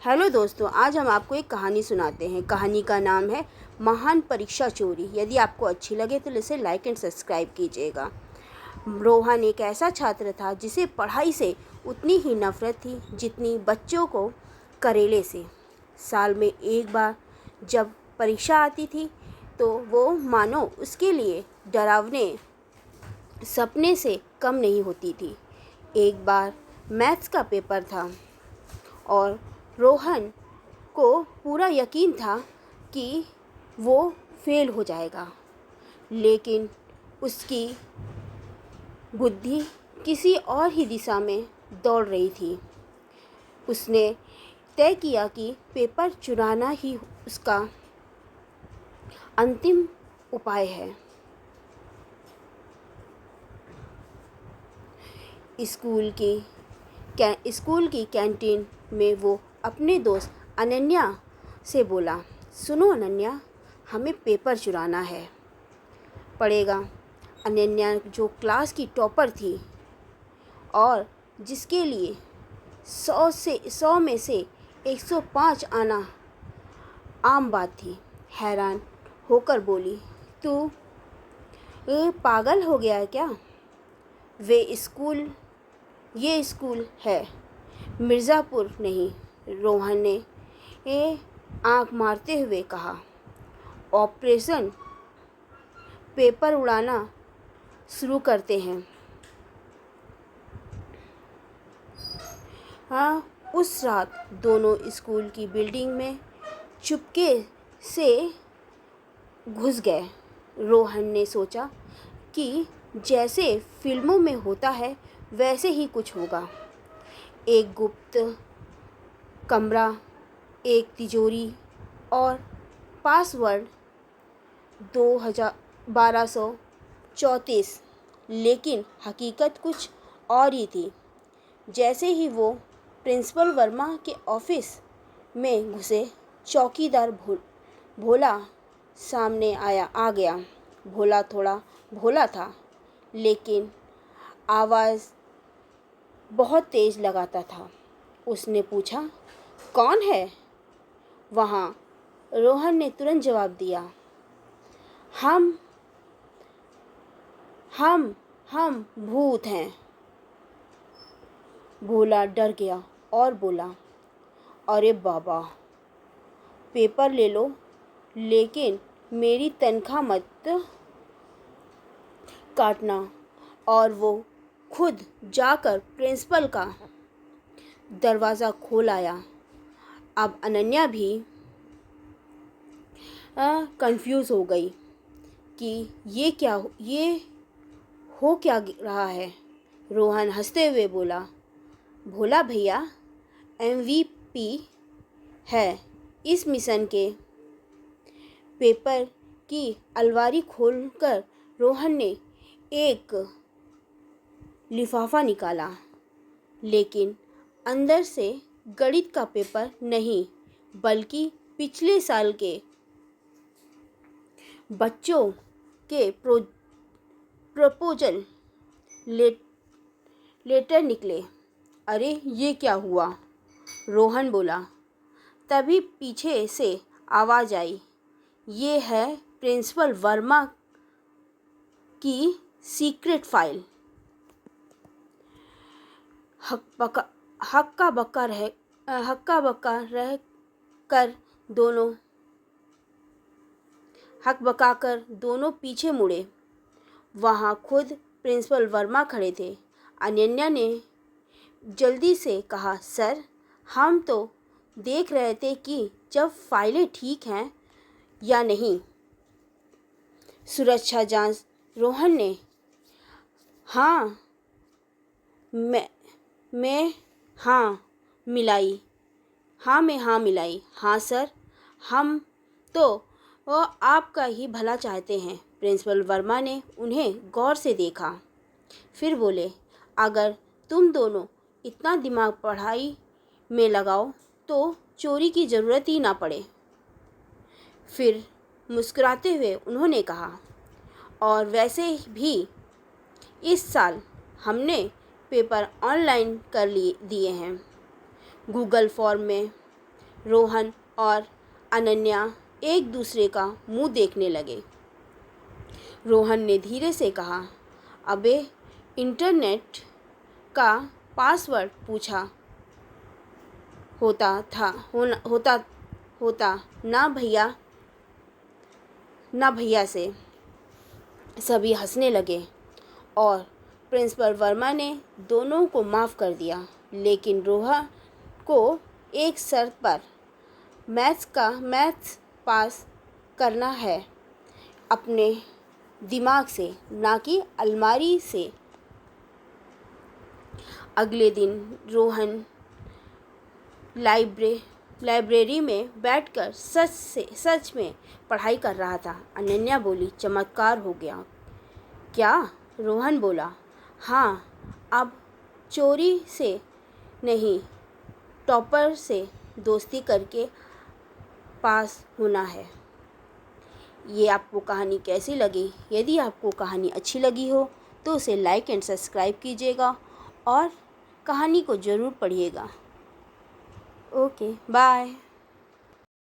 Hello दोस्तों, आज हम आपको एक कहानी सुनाते हैं। कहानी का नाम है महान परीक्षा चोरी। यदि आपको अच्छी लगे तो इसे लाइक एंड सब्सक्राइब कीजिएगा। रोहन एक ऐसा छात्र था जिसे पढ़ाई से उतनी ही नफरत थी जितनी बच्चों को करेले से। साल में एक बार जब परीक्षा आती थी तो वो मानो उसके लिए डरावने सपने से कम नहीं होती थी। एक बार मैथ्स का पेपर था और रोहन को पूरा यकीन था कि वो फेल हो जाएगा, लेकिन उसकी बुद्धि किसी और ही दिशा में दौड़ रही थी। उसने तय किया कि पेपर चुराना ही उसका अंतिम उपाय है। स्कूल की कैंटीन में वो अपने दोस्त अनन्या से बोला, सुनो अनन्या, हमें पेपर चुराना है पड़ेगा। अनन्या जो क्लास की टॉपर थी और जिसके लिए 100 में से 105 आना आम बात थी, हैरान होकर बोली, तू पागल हो गया है क्या? ये स्कूल है, मिर्ज़ापुर नहीं। रोहन ने आंख मारते हुए कहा। ऑपरेशन पेपर उड़ाना शुरू करते हैं। हाँ, उस रात दोनों स्कूल की बिल्डिंग में चुपके से घुस गए। रोहन ने सोचा कि जैसे फिल्मों में होता है वैसे ही कुछ होगा। एक गुप्त कमरा, एक तिजोरी और पासवर्ड 1234। लेकिन हकीकत कुछ और ही थी। जैसे ही वो प्रिंसिपल वर्मा के ऑफिस में घुसे, चौकीदार भोला सामने आ गया। भोला थोड़ा भोला था, लेकिन आवाज़ बहुत तेज़ लगाता था। उसने पूछा, कौन है वहाँ? रोहन ने तुरंत जवाब दिया, हम हम हम भूत हैं। भोला डर गया और बोला, अरे बाबा, पेपर ले लो, लेकिन मेरी तनख्वाह मत काटना। और वो खुद जाकर प्रिंसिपल का दरवाज़ा खोल आया। अब अनन्या भी कंफ्यूज हो गई कि ये हो क्या रहा है। रोहन हंसते हुए बोला, भोला भैया MVP है इस मिशन के। पेपर की अलमारी खोलकर रोहन ने एक लिफाफा निकाला, लेकिन अंदर से गणित का पेपर नहीं, बल्कि पिछले साल के बच्चों के प्रपोजल लेटर निकले। अरे ये क्या हुआ? रोहन बोला। तभी पीछे से आवाज़ आई, ये है प्रिंसिपल वर्मा की सीक्रेट फाइल। हक्का बक्का रह कर दोनों पीछे मुड़े। वहाँ खुद प्रिंसिपल वर्मा खड़े थे। अनन्या ने जल्दी से कहा, सर, हम तो देख रहे थे कि जब फाइलें ठीक हैं या नहीं। सुरक्षा जांच। रोहन ने हाँ मैं मिलाई। हाँ सर, हम तो आपका ही भला चाहते हैं। प्रिंसिपल वर्मा ने उन्हें गौर से देखा, फिर बोले, अगर तुम दोनों इतना दिमाग पढ़ाई में लगाओ तो चोरी की ज़रूरत ही ना पड़े। फिर मुस्कुराते हुए उन्होंने कहा, और वैसे भी इस साल हमने पेपर ऑनलाइन कर दिए हैं, गूगल फॉर्म में रोहन और अनन्या एक दूसरे का मुंह देखने लगे। रोहन ने धीरे से कहा, अबे इंटरनेट का पासवर्ड पूछा होता था होता ना भैया से। सभी हंसने लगे और प्रिंसिपल वर्मा ने दोनों को माफ़ कर दिया, लेकिन रोहन को एक शर्त पर मैथ्स पास करना है, अपने दिमाग से, ना कि अलमारी से। अगले दिन रोहन लाइब्रेरी में बैठकर सच में पढ़ाई कर रहा था। अनन्या बोली, चमत्कार हो गया क्या? रोहन बोला, हाँ, अब चोरी से नहीं, टॉपर से दोस्ती करके पास होना है। ये आपको कहानी कैसी लगी? यदि आपको कहानी अच्छी लगी हो तो उसे लाइक एंड सब्सक्राइब कीजिएगा और कहानी को ज़रूर पढ़िएगा। Okay, bye.